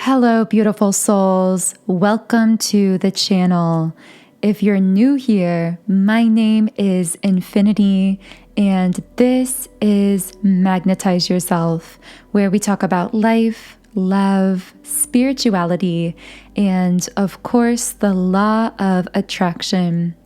Hello, beautiful souls. Welcome to the channel. If you're new here, my name is Infinity, and this is Magnetize Yourself, where we talk about life, love, spirituality, and of course, the law of attraction.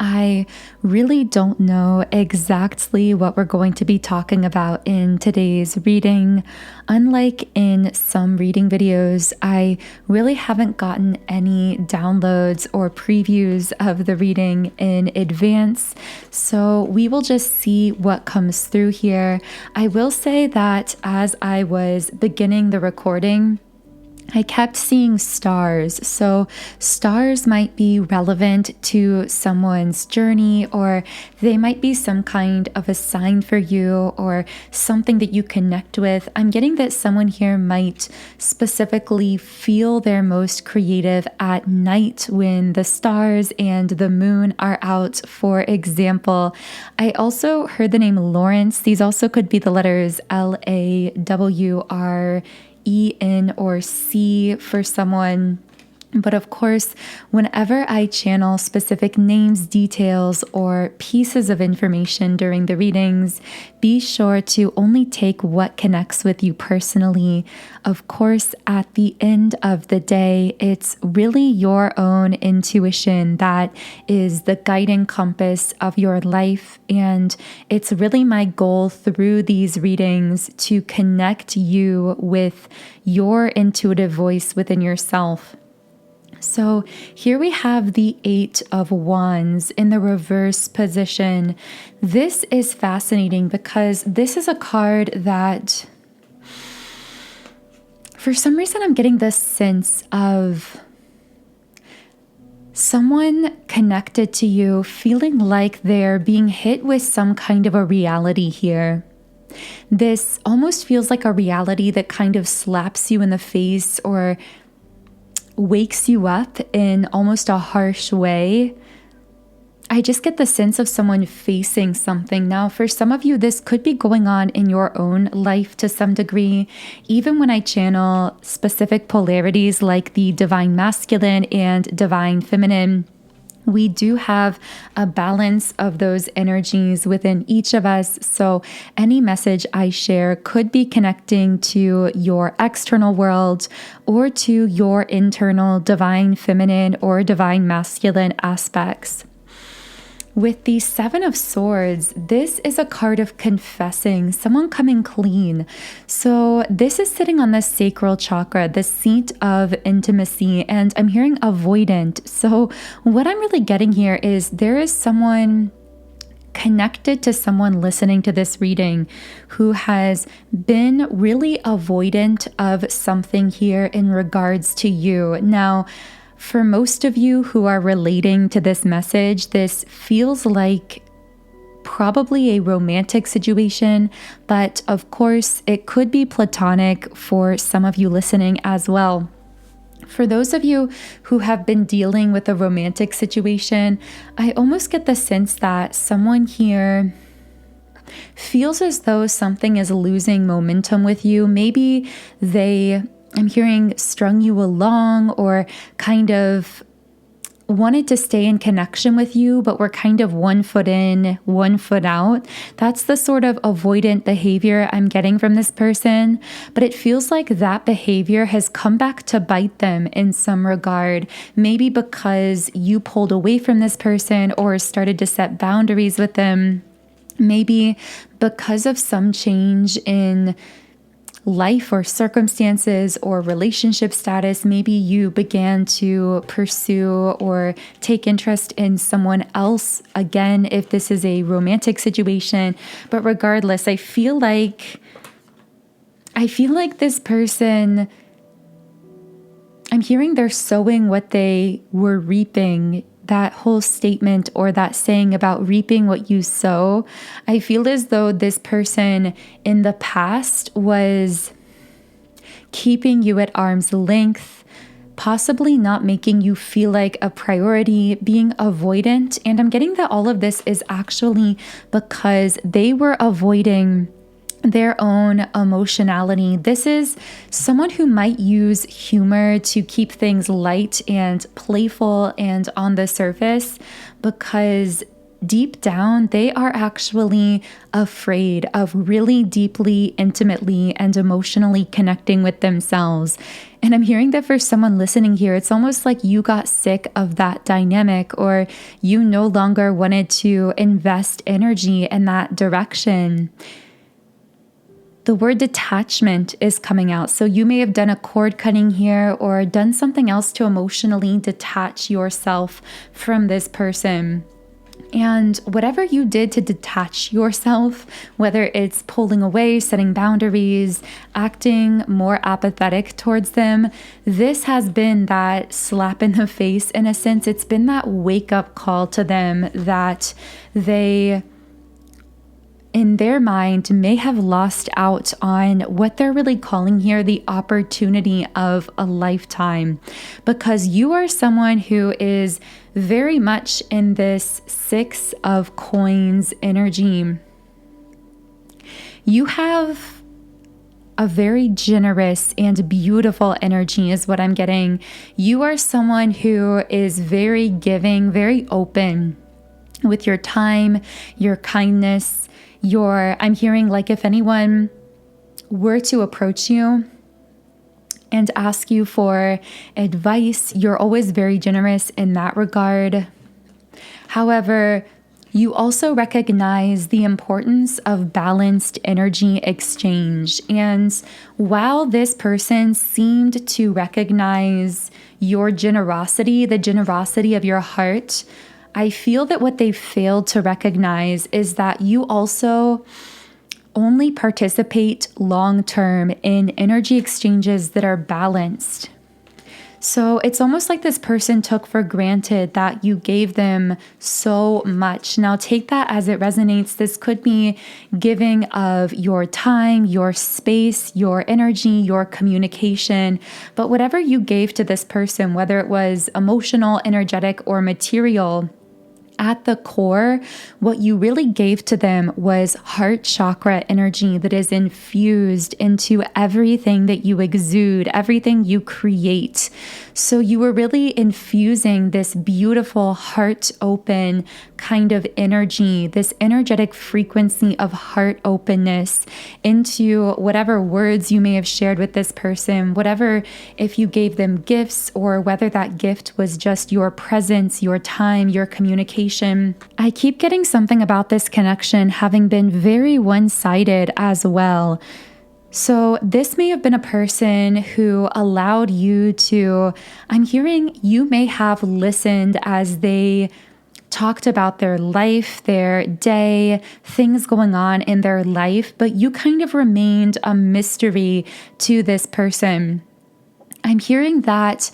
I really don't know exactly what we're going to be talking about in today's reading. Unlike in some reading videos, I really haven't gotten any downloads or previews of the reading in advance, so we will just see what comes through here. I will say that as I was beginning the recording, I kept seeing stars, so stars might be relevant to someone's journey, or they might be some kind of a sign for you or something that you connect with. I'm getting that someone here might specifically feel their most creative at night when the stars and the moon are out, for example. I also heard the name Lawrence. These also could be the letters LAWREN or C for someone. But of course, whenever I channel specific names, details, or pieces of information during the readings, be sure to only take what connects with you personally. Of course, at the end of the day, it's really your own intuition that is the guiding compass of your life. And it's really my goal through these readings to connect you with your intuitive voice within yourself. So here we have the Eight of Wands in the reverse position. This is fascinating because this is a card that, for some reason, I'm getting this sense of someone connected to you feeling like they're being hit with some kind of a reality here. This almost feels like a reality that kind of slaps you in the face or wakes you up in almost a harsh way. I just get the sense of someone facing something. Now, for some of you, this could be going on in your own life to some degree. Even when I channel specific polarities like the divine masculine and divine feminine, we do have a balance of those energies within each of us. So any message I share could be connecting to your external world or to your internal divine feminine or divine masculine aspects. With the Seven of Swords, this is a card of confessing, someone coming clean. So this is sitting on the sacral chakra, the seat of intimacy, and I'm hearing avoidant. So what I'm really getting here is there is someone connected to someone listening to this reading who has been really avoidant of something here in regards to you. Now, for most of you who are relating to this message, this feels like probably a romantic situation, but of course it could be platonic for some of you listening as well. For those of you who have been dealing with a romantic situation, I almost get the sense that someone here feels as though something is losing momentum with you. Maybe I'm hearing strung you along or kind of wanted to stay in connection with you, but were kind of 1 foot in, 1 foot out. That's the sort of avoidant behavior I'm getting from this person. But it feels like that behavior has come back to bite them in some regard. Maybe because you pulled away from this person or started to set boundaries with them. Maybe because of some change in life or circumstances or relationship status, maybe you began to pursue or take interest in someone else again, if this is a romantic situation. But regardless, I feel like this person, I'm hearing they're sowing what they were reaping. That whole statement or that saying about reaping what you sow, I feel as though this person in the past was keeping you at arm's length, possibly not making you feel like a priority, being avoidant. And I'm getting that all of this is actually because they were avoiding their own emotionality. This is someone who might use humor to keep things light and playful and on the surface, because deep down, they are actually afraid of really deeply, intimately, and emotionally connecting with themselves. And I'm hearing that for someone listening here, it's almost like you got sick of that dynamic, or you no longer wanted to invest energy in that direction. The word detachment is coming out. So you may have done a cord cutting here or done something else to emotionally detach yourself from this person. And whatever you did to detach yourself, whether it's pulling away, setting boundaries, acting more apathetic towards them, this has been that slap in the face in a sense. It's been that wake-up call to them that they, in their mind, may have lost out on what they're really calling here the opportunity of a lifetime. Because you are someone who is very much in this Six of Coins energy. You have a very generous and beautiful energy is what I'm getting. You are someone who is very giving, very open with your time, your kindness, I'm hearing like if anyone were to approach you and ask you for advice, you're always very generous in that regard. However, you also recognize the importance of balanced energy exchange. And while this person seemed to recognize your generosity, the generosity of your heart, I feel that what they failed to recognize is that you also only participate long-term in energy exchanges that are balanced. So it's almost like this person took for granted that you gave them so much. Now take that as it resonates. This could be giving of your time, your space, your energy, your communication. But whatever you gave to this person, whether it was emotional, energetic, or material, at the core, what you really gave to them was heart chakra energy that is infused into everything that you exude, everything you create. So you were really infusing this beautiful heart open kind of energy, this energetic frequency of heart openness into whatever words you may have shared with this person, whatever, if you gave them gifts or whether that gift was just your presence, your time, your communication. I keep getting something about this connection having been very one-sided as well. So this may have been a person who allowed you to, I'm hearing you may have listened as they talked about their life, their day, things going on in their life, but you kind of remained a mystery to this person. I'm hearing that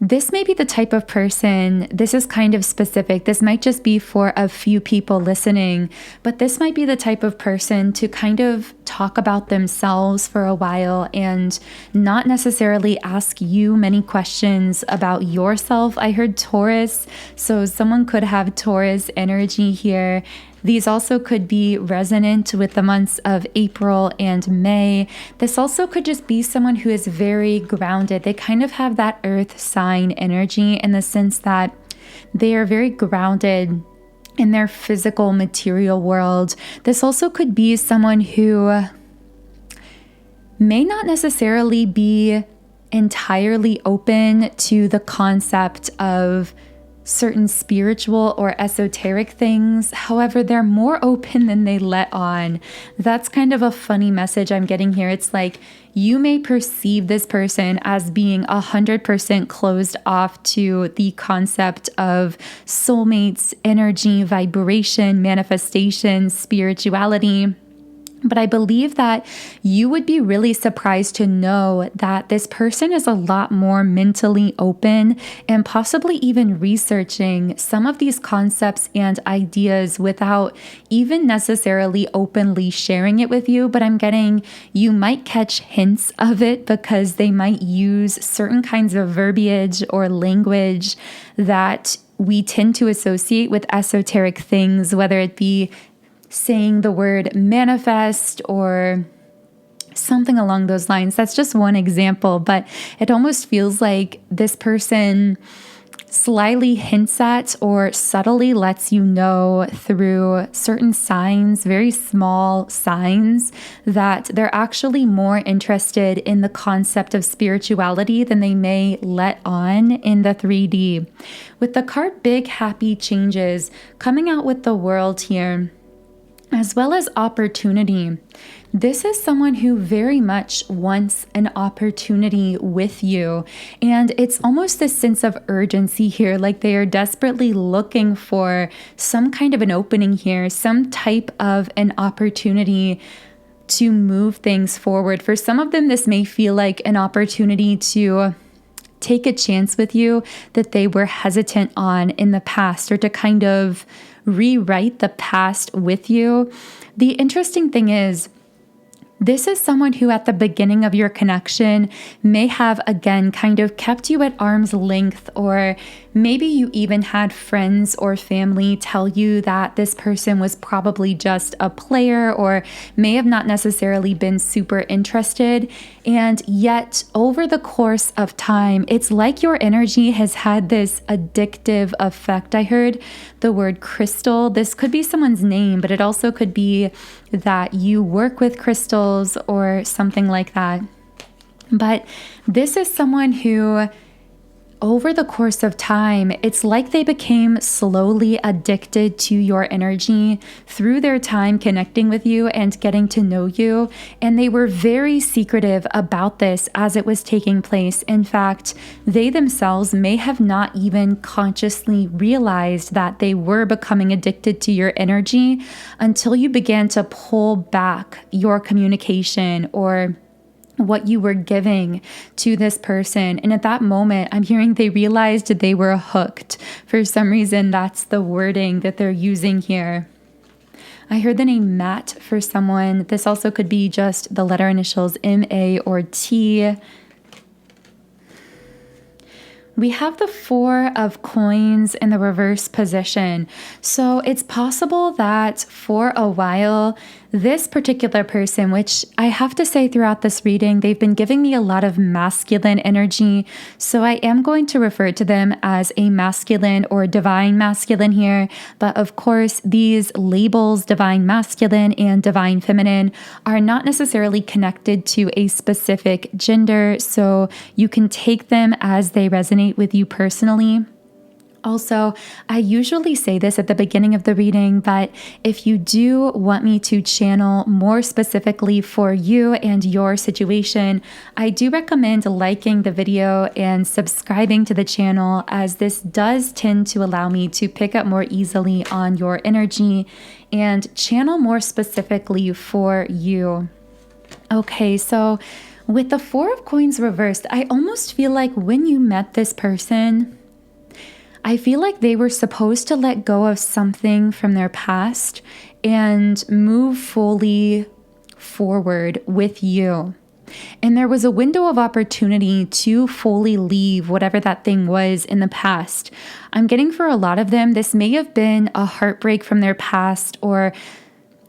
this may be the type of person, this is kind of specific, this might just be for a few people listening, but this might be the type of person to kind of talk about themselves for a while and not necessarily ask you many questions about yourself. I heard Taurus, so someone could have Taurus energy here. These also could be resonant with the months of April and May. This also could just be someone who is very grounded. They kind of have that earth sign energy in the sense that they are very grounded in their physical material world. This also could be someone who may not necessarily be entirely open to the concept of certain spiritual or esoteric things. However, they're more open than they let on. That's kind of a funny message I'm getting here. It's like you may perceive this person as being 100% closed off to the concept of soulmates, energy, vibration, manifestation, spirituality. But I believe that you would be really surprised to know that this person is a lot more mentally open and possibly even researching some of these concepts and ideas without even necessarily openly sharing it with you. But I'm getting you might catch hints of it because they might use certain kinds of verbiage or language that we tend to associate with esoteric things, whether it be saying the word manifest or Something along those lines. That's just one example, but it almost feels like this person slyly hints at or subtly lets you know through certain signs, very small signs, that they're actually more interested in the concept of spirituality than they may let on in the 3D. With the card Big Happy Changes coming out with the World here, as well as opportunity. This is someone who very much wants an opportunity with you. And it's almost this sense of urgency here, like they are desperately looking for some kind of an opening here, some type of an opportunity to move things forward. For some of them, this may feel like an opportunity to take a chance with you that they were hesitant on in the past, or to kind of rewrite the past with you. The interesting thing is, this is someone who at the beginning of your connection may have, again, kind of kept you at arm's length, or maybe you even had friends or family tell you that this person was probably just a player, or may have not necessarily been super interested. And yet, over the course of time, it's like your energy has had this addictive effect. I heard the word crystal. This could be someone's name, but it also could be that you work with crystals or something like that. But this is someone who, over the course of time, it's like they became slowly addicted to your energy through their time connecting with you and getting to know you. And they were very secretive about this as it was taking place. In fact, they themselves may have not even consciously realized that they were becoming addicted to your energy until you began to pull back your communication or what you were giving to this person. And at that moment, I'm hearing they realized they were hooked. For some reason, that's the wording that they're using here. I heard the name Matt for someone. This also could be just the letter initials M-A or T. We have the 4 of coins in the reverse position. So it's possible that for a while, this particular person, which I have to say throughout this reading, they've been giving me a lot of masculine energy. So I am going to refer to them as a masculine or divine masculine here. But of course, these labels, divine masculine and divine feminine, are not necessarily connected to a specific gender. So you can take them as they resonate with you personally. Also, I usually say this at the beginning of the reading, but if you do want me to channel more specifically for you and your situation, I do recommend liking the video and subscribing to the channel, as this does tend to allow me to pick up more easily on your energy and channel more specifically for you. Okay, so with the 4 of coins reversed, I almost feel like when you met this person, I feel like they were supposed to let go of something from their past and move fully forward with you. And there was a window of opportunity to fully leave whatever that thing was in the past. I'm getting for a lot of them, this may have been a heartbreak from their past or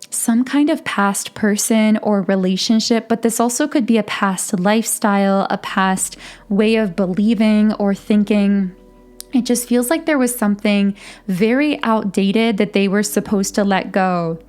some kind of past person or relationship, but this also could be a past lifestyle, a past way of believing or thinking. It just feels like there was something very outdated that they were supposed to let go.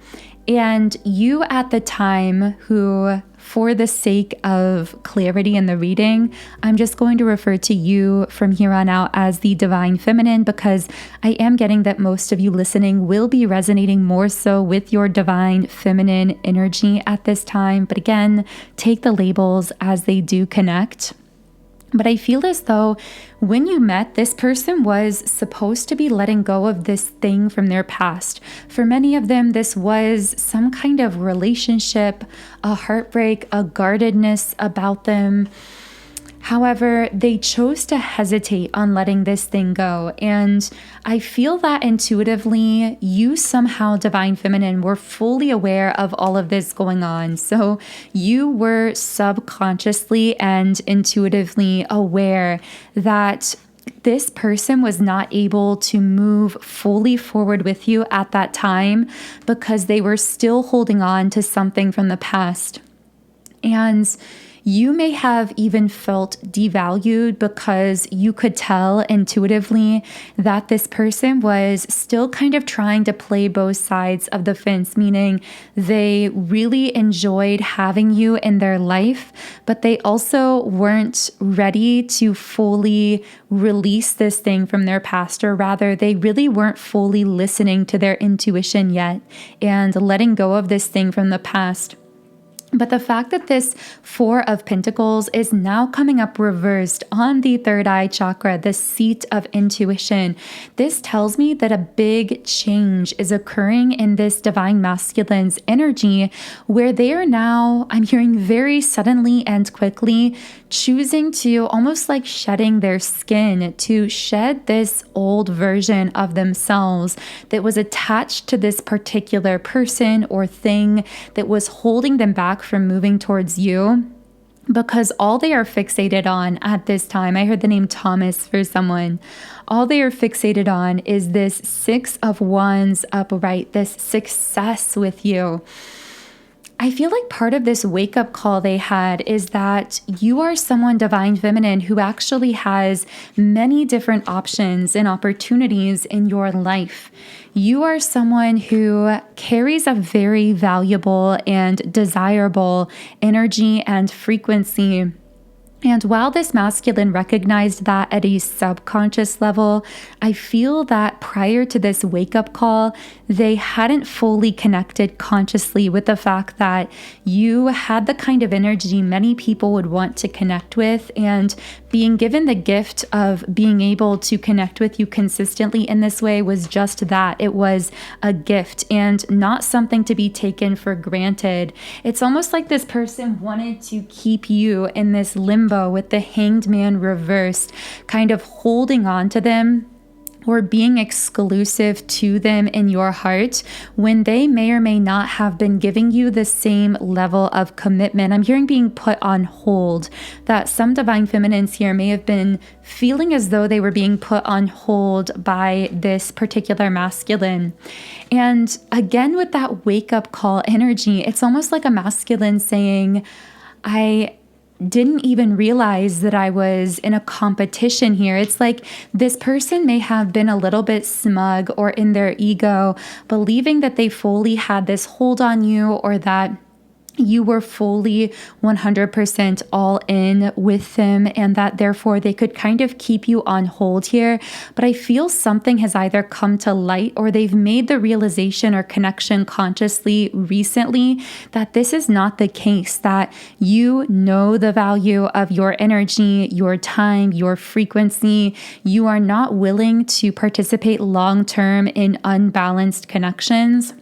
And you at the time, who, for the sake of clarity in the reading, I'm just going to refer to you from here on out as the divine feminine, because I am getting that most of you listening will be resonating more so with your divine feminine energy at this time. But again, take the labels as they do connect. But I feel as though when you met, this person was supposed to be letting go of this thing from their past. For many of them, this was some kind of relationship, a heartbreak, a guardedness about them. However, they chose to hesitate on letting this thing go. And I feel that intuitively, you somehow, divine feminine, were fully aware of all of this going on. So you were subconsciously and intuitively aware that this person was not able to move fully forward with you at that time because they were still holding on to something from the past. And you may have even felt devalued because you could tell intuitively that this person was still kind of trying to play both sides of the fence, meaning they really enjoyed having you in their life, but they also weren't ready to fully release this thing from their past, or rather, they really weren't fully listening to their intuition yet and letting go of this thing from the past. But the fact that this Four of Pentacles is now coming up reversed on the third eye chakra, the seat of intuition, this tells me that a big change is occurring in this divine masculine's energy, where they are now, I'm hearing very suddenly and quickly, choosing to almost like shedding their skin, to shed this old version of themselves that was attached to this particular person or thing that was holding them back from moving towards you. Because all they are fixated on at this time, I heard the name Thomas for someone, all they are fixated on is this Six of Wands upright, this success with you. I feel like part of this wake-up call they had is that you are someone divine feminine who actually has many different options and opportunities in your life. You are someone who carries a very valuable and desirable energy and frequency. And while this masculine recognized that at a subconscious level, I feel that prior to this wake-up call, they hadn't fully connected consciously with the fact that you had the kind of energy many people would want to connect with, and being given the gift of being able to connect with you consistently in this way was just that. It was a gift and not something to be taken for granted. It's almost like this person wanted to keep you in this limbo with the Hanged Man reversed, kind of holding on to them or being exclusive to them in your heart when they may or may not have been giving you the same level of commitment. I'm hearing being put on hold, that some divine feminines here may have been feeling as though they were being put on hold by this particular masculine. And again, with that wake-up call energy, it's almost like a masculine saying, I didn't even realize that I was in a competition here. It's like this person may have been a little bit smug or in their ego, believing that they fully had this hold on you, or that you were fully 100% all in with them, and that therefore they could kind of keep you on hold here. But I feel something has either come to light, or they've made the realization or connection consciously recently that this is not the case, that you know the value of your energy, your time, your frequency. You are not willing to participate long-term in unbalanced connections.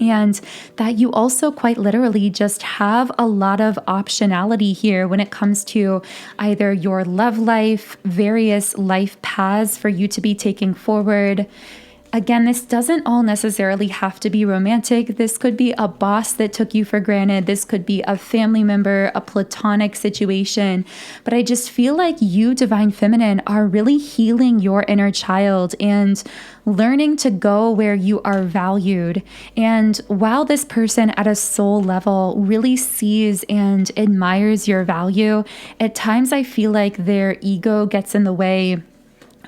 And that you also quite literally just have a lot of optionality here when it comes to either your love life, various life paths for you to be taking forward. Again, this doesn't all necessarily have to be romantic. This could be a boss that took you for granted. This could be a family member, a platonic situation. But I just feel like you, divine feminine, are really healing your inner child and learning to go where you are valued. And while this person at a soul level really sees and admires your value, at times I feel like their ego gets in the way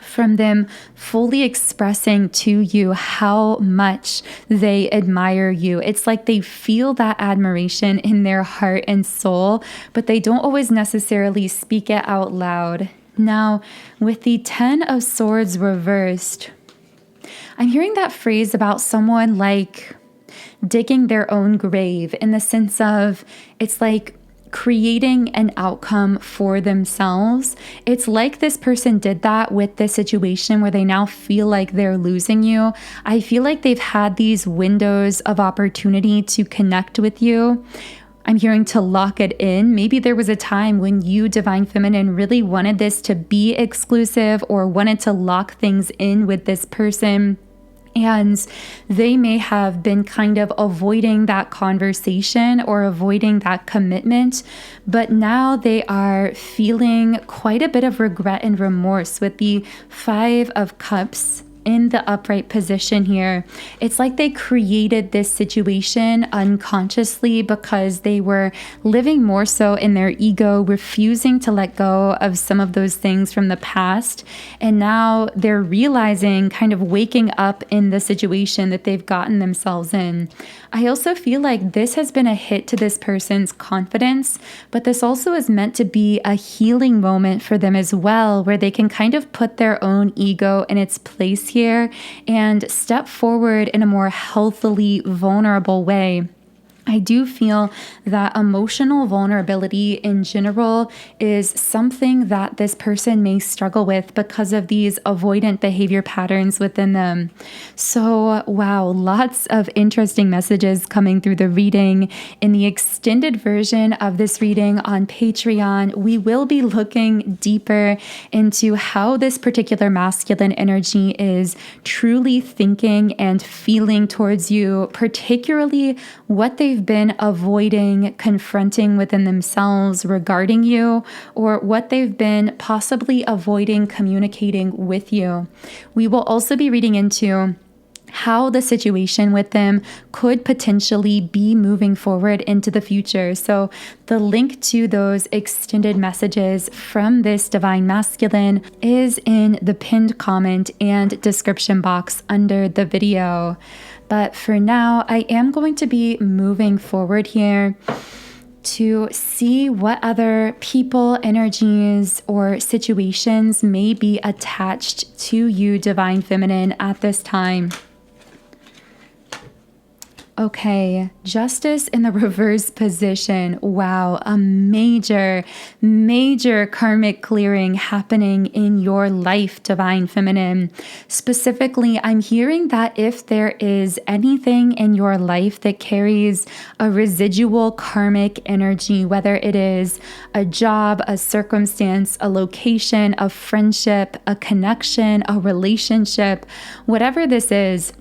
from them fully expressing to you how much they admire you. It's like they feel that admiration in their heart and soul, but they don't always necessarily speak it out loud. Now, with the Ten of Swords reversed, I'm hearing that phrase about someone like digging their own grave, in the sense of it's like creating an outcome for themselves. It's like this person did that with this situation where they now feel like they're losing you. I feel like they've had these windows of opportunity to connect with you. I'm hearing to lock it in. Maybe there was a time when you, divine feminine, really wanted this to be exclusive or wanted to lock things in with this person. And they may have been kind of avoiding that conversation or avoiding that commitment, but now they are feeling quite a bit of regret and remorse with the Five of Cups in the upright position here. It's like they created this situation unconsciously because they were living more so in their ego, refusing to let go of some of those things from the past. And now they're realizing, kind of waking up in the situation that they've gotten themselves in. I also feel like this has been a hit to this person's confidence, but this also is meant to be a healing moment for them as well, where they can kind of put their own ego in its place here and step forward in a more healthily vulnerable way. I do feel that emotional vulnerability in general is something that this person may struggle with because of these avoidant behavior patterns within them. So, wow, lots of interesting messages coming through the reading. In the extended version of this reading on Patreon, we will be looking deeper into how this particular masculine energy is truly thinking and feeling towards you, particularly what they've been avoiding confronting within themselves regarding you, or what they've been possibly avoiding communicating with you. We will also be reading into how the situation with them could potentially be moving forward into the future. So the link to those extended messages from this divine masculine is in the pinned comment and description box under the video. But for now, I am going to be moving forward here to see what other people, energies, or situations may be attached to you, Divine Feminine, at this time. Okay, Justice in the reverse position. Wow, a major karmic clearing happening in your life, Divine Feminine. Specifically, I'm hearing that if there is anything in your life that carries a residual karmic energy, whether it is a job, a circumstance, a location, a friendship, a connection, a relationship, whatever this is,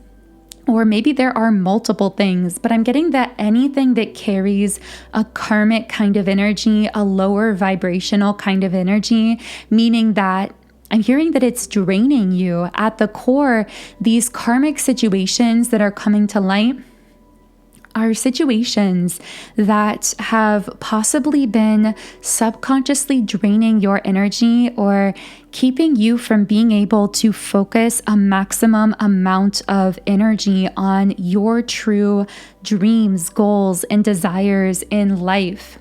or maybe there are multiple things, but I'm getting that anything that carries a karmic kind of energy, a lower vibrational kind of energy, meaning that I'm hearing that it's draining you. At the core, these karmic situations that are coming to light are situations that have possibly been subconsciously draining your energy or keeping you from being able to focus a maximum amount of energy on your true dreams, goals, and desires in life.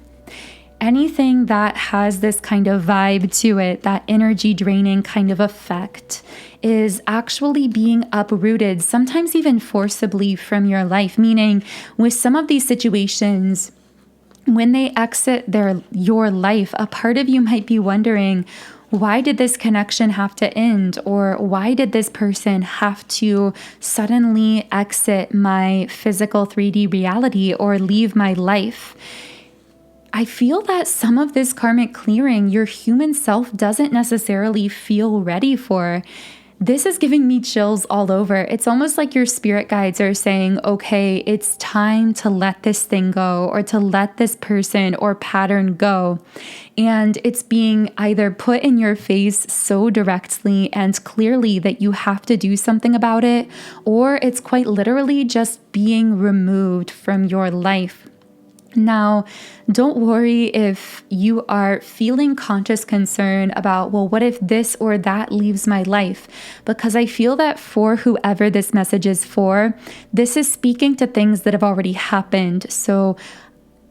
Anything that has this kind of vibe to it, that energy draining kind of effect, is actually being uprooted, sometimes even forcibly from your life. Meaning, with some of these situations, when they exit your life, a part of you might be wondering, why did this connection have to end? Or why did this person have to suddenly exit my physical 3D reality or leave my life? I feel that some of this karmic clearing your human self doesn't necessarily feel ready for. This is giving me chills all over. It's almost like your spirit guides are saying, okay, it's time to let this thing go, or to let this person or pattern go. And it's being either put in your face so directly and clearly that you have to do something about it, or it's quite literally just being removed from your life. Now, don't worry if you are feeling conscious concern about, well, what if this or that leaves my life? Because I feel that for whoever this message is for, this is speaking to things that have already happened. So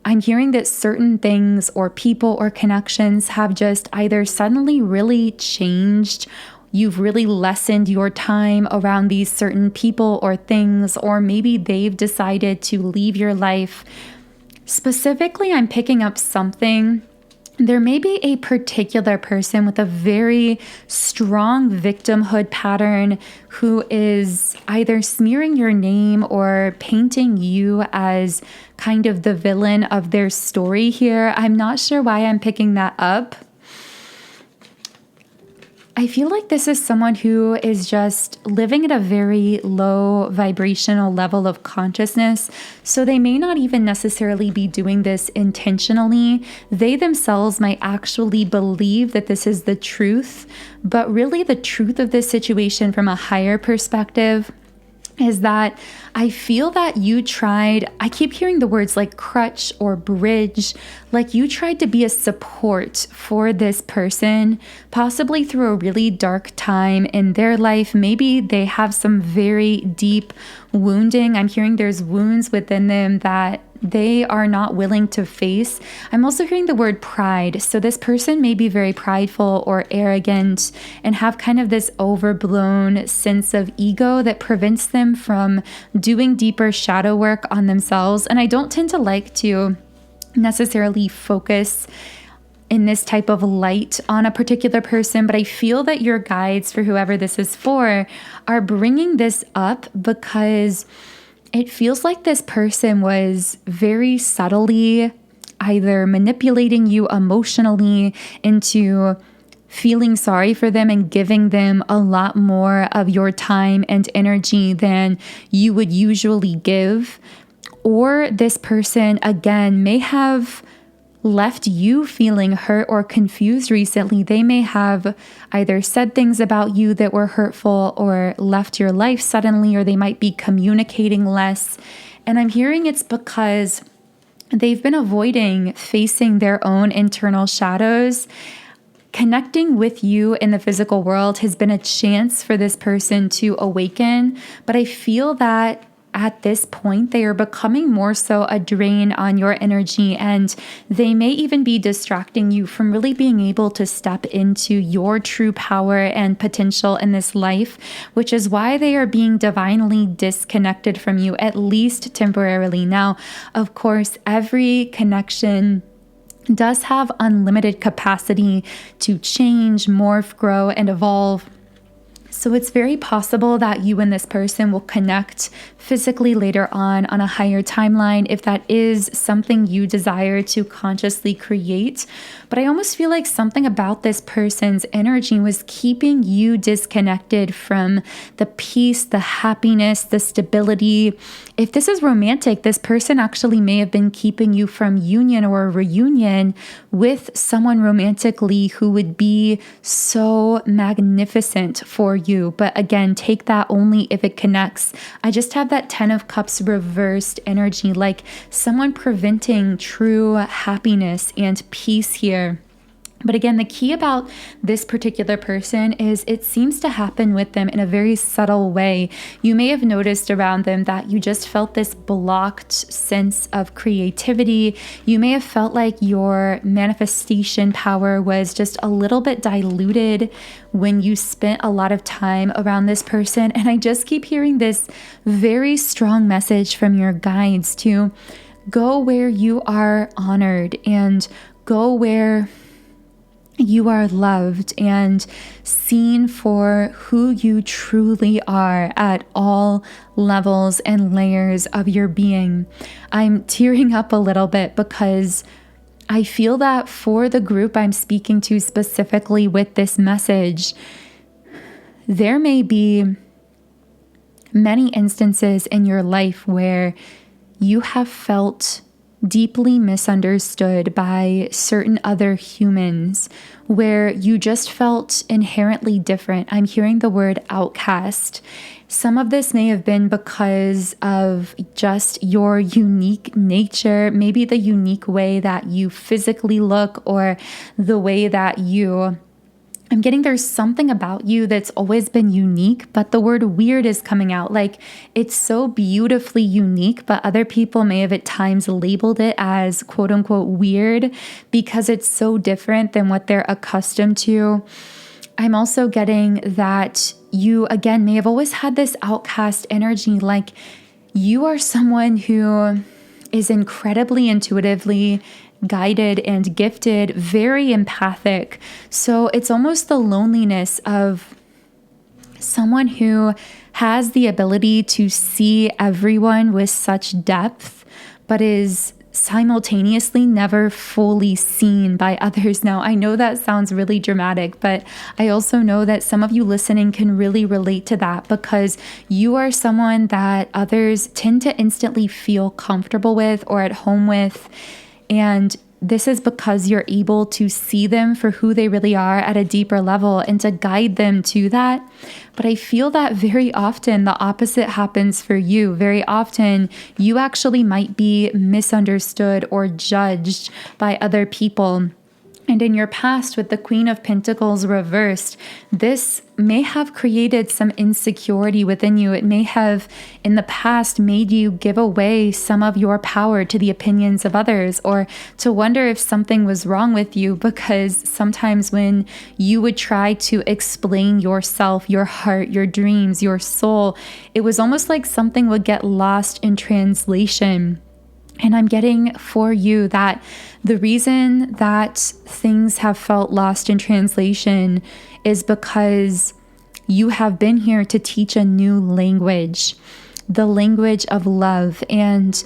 I'm hearing that certain things or people or connections have just either suddenly really changed. You've really lessened your time around these certain people or things, or maybe they've decided to leave your life. Specifically, I'm picking up something. There may be a particular person with a very strong victimhood pattern who is either smearing your name or painting you as kind of the villain of their story here. I'm not sure why I'm picking that up. I feel like this is someone who is just living at a very low vibrational level of consciousness. So they may not even necessarily be doing this intentionally. They themselves might actually believe that this is the truth, but really the truth of this situation from a higher perspective is that I feel that you tried, I keep hearing the words like crutch or bridge, like you tried to be a support for this person, possibly through a really dark time in their life. Maybe they have some very deep wounding. I'm hearing there's wounds within them that they are not willing to face. I'm also hearing the word pride. So this person may be very prideful or arrogant and have kind of this overblown sense of ego that prevents them from doing deeper shadow work on themselves. And I don't tend to like to necessarily focus in this type of light on a particular person, but I feel that your guides, for whoever this is for, are bringing this up because it feels like this person was very subtly either manipulating you emotionally into feeling sorry for them and giving them a lot more of your time and energy than you would usually give. Or this person, again, may have left you feeling hurt or confused recently. They may have either said things about you that were hurtful or left your life suddenly, or they might be communicating less. And I'm hearing it's because they've been avoiding facing their own internal shadows. Connecting with you in the physical world has been a chance for this person to awaken, but I feel that at this point, they are becoming more so a drain on your energy, and they may even be distracting you from really being able to step into your true power and potential in this life, which is why they are being divinely disconnected from you, at least temporarily. Now, of course, every connection does have unlimited capacity to change, morph, grow, and evolve. So it's very possible that you and this person will connect physically later on a higher timeline if that is something you desire to consciously create. But I almost feel like something about this person's energy was keeping you disconnected from the peace, the happiness, the stability. If this is romantic, this person actually may have been keeping you from union or a reunion with someone romantically who would be so magnificent for you. But again, take that only if it connects. I just have that 10 of Cups reversed energy, like someone preventing true happiness and peace here. But again, the key about this particular person is it seems to happen with them in a very subtle way. You may have noticed around them that you just felt this blocked sense of creativity. You may have felt like your manifestation power was just a little bit diluted when you spent a lot of time around this person. And I just keep hearing this very strong message from your guides to go where you are honored and go where you are loved and seen for who you truly are at all levels and layers of your being. I'm tearing up a little bit because I feel that for the group I'm speaking to specifically with this message, there may be many instances in your life where you have felt deeply misunderstood by certain other humans, where you just felt inherently different. I'm hearing the word outcast. Some of this may have been because of just your unique nature, maybe the unique way that you physically look or the way that I'm getting there's something about you that's always been unique, but the word weird is coming out. Like it's so beautifully unique, but other people may have at times labeled it as quote unquote weird because it's so different than what they're accustomed to. I'm also getting that you, again, may have always had this outcast energy. Like you are someone who is incredibly intuitively guided and gifted, very empathic. So it's almost the loneliness of someone who has the ability to see everyone with such depth, but is simultaneously never fully seen by others. Now, I know that sounds really dramatic, but I also know that some of you listening can really relate to that because you are someone that others tend to instantly feel comfortable with or at home with. And this is because you're able to see them for who they really are at a deeper level and to guide them to that. But I feel that very often the opposite happens for you. Very often you actually might be misunderstood or judged by other people. And in your past with the Queen of Pentacles reversed, this may have created some insecurity within you. It may have in the past made you give away some of your power to the opinions of others, or to wonder if something was wrong with you, because sometimes when you would try to explain yourself, your heart, your dreams, your soul, it was almost like something would get lost in translation. And I'm getting for you that the reason that things have felt lost in translation is because you have been here to teach a new language, the language of love and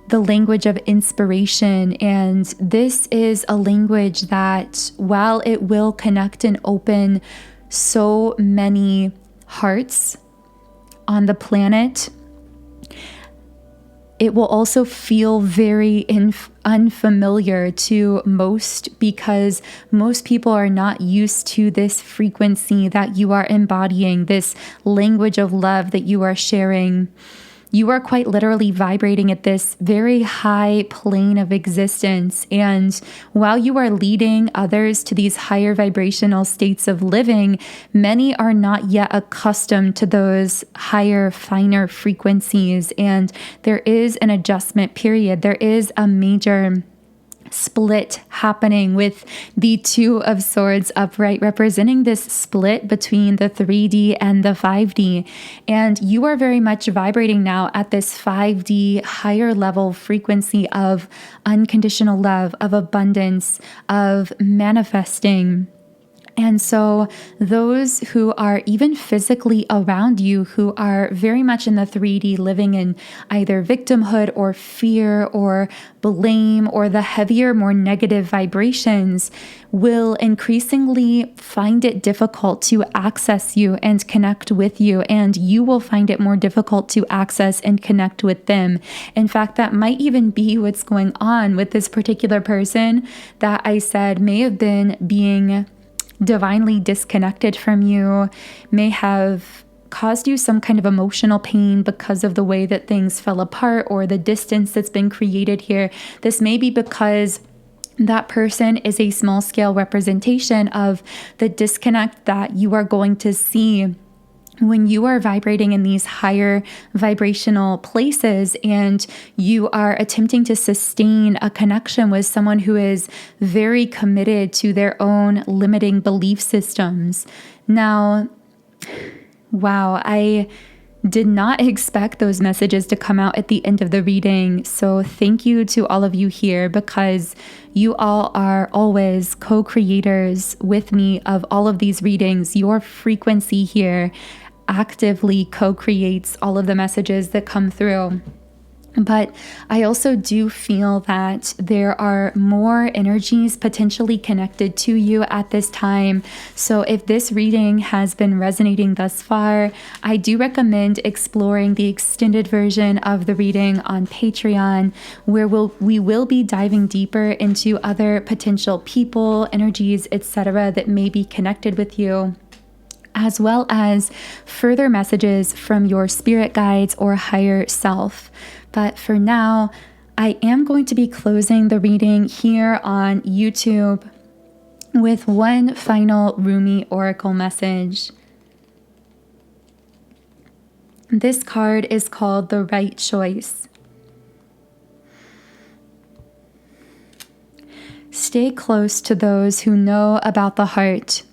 the language of inspiration. And this is a language that, while it will connect and open so many hearts on the planet, it will also feel very unfamiliar to most, because most people are not used to this frequency that you are embodying, this language of love that you are sharing. You are quite literally vibrating at this very high plane of existence. And while you are leading others to these higher vibrational states of living, many are not yet accustomed to those higher, finer frequencies. And there is an adjustment period. There is a major split happening with the Two of Swords upright, representing this split between the 3D and the 5D. And you are very much vibrating now at this 5D higher level frequency of unconditional love, of abundance, of manifesting. And so those who are even physically around you, who are very much in the 3D, living in either victimhood or fear or blame or the heavier, more negative vibrations, will increasingly find it difficult to access you and connect with you. And you will find it more difficult to access and connect with them. In fact, that might even be what's going on with this particular person that I said may have been being divinely disconnected from you, may have caused you some kind of emotional pain because of the way that things fell apart or the distance that's been created here. This may be because that person is a small scale representation of the disconnect that you are going to see when you are vibrating in these higher vibrational places and you are attempting to sustain a connection with someone who is very committed to their own limiting belief systems. Now, wow, I did not expect those messages to come out at the end of the reading. So thank you to all of you here, because you all are always co-creators with me of all of these readings. Your frequency here actively co-creates all of the messages that come through. But I also do feel that there are more energies potentially connected to you at this time. So if this reading has been resonating thus far, I do recommend exploring the extended version of the reading on Patreon, where we will be diving deeper into other potential people, energies, etc. that may be connected with you, as well as further messages from your spirit guides or higher self. But for now, I am going to be closing the reading here on YouTube with one final Rumi Oracle message. This card is called The Right Choice. Stay close to those who know about the heart.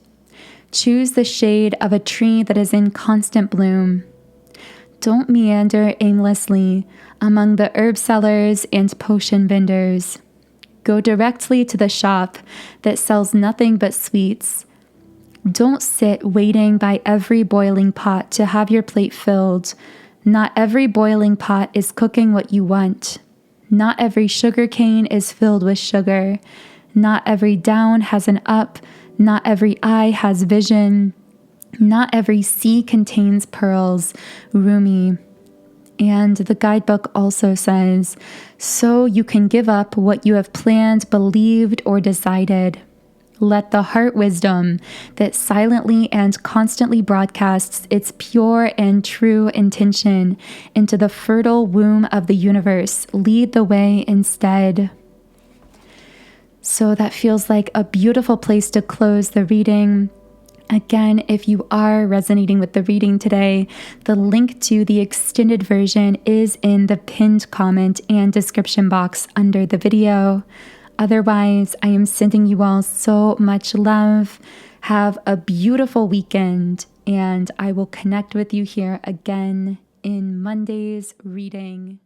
Choose the shade of a tree that is in constant bloom. Don't meander aimlessly among the herb sellers and potion vendors. Go directly to the shop that sells nothing but sweets. Don't sit waiting by every boiling pot to have your plate filled. Not every boiling pot is cooking what you want. Not every sugar cane is filled with sugar. Not every down has an up. Not every eye has vision. Not every sea contains pearls. Rumi. And the guidebook also says, so you can give up what you have planned, believed, or decided. Let the heart wisdom that silently and constantly broadcasts its pure and true intention into the fertile womb of the universe lead the way instead. So that feels like a beautiful place to close the reading. Again, if you are resonating with the reading today, the link to the extended version is in the pinned comment and description box under the video. Otherwise, I am sending you all so much love. Have a beautiful weekend, and I will connect with you here again in Monday's reading.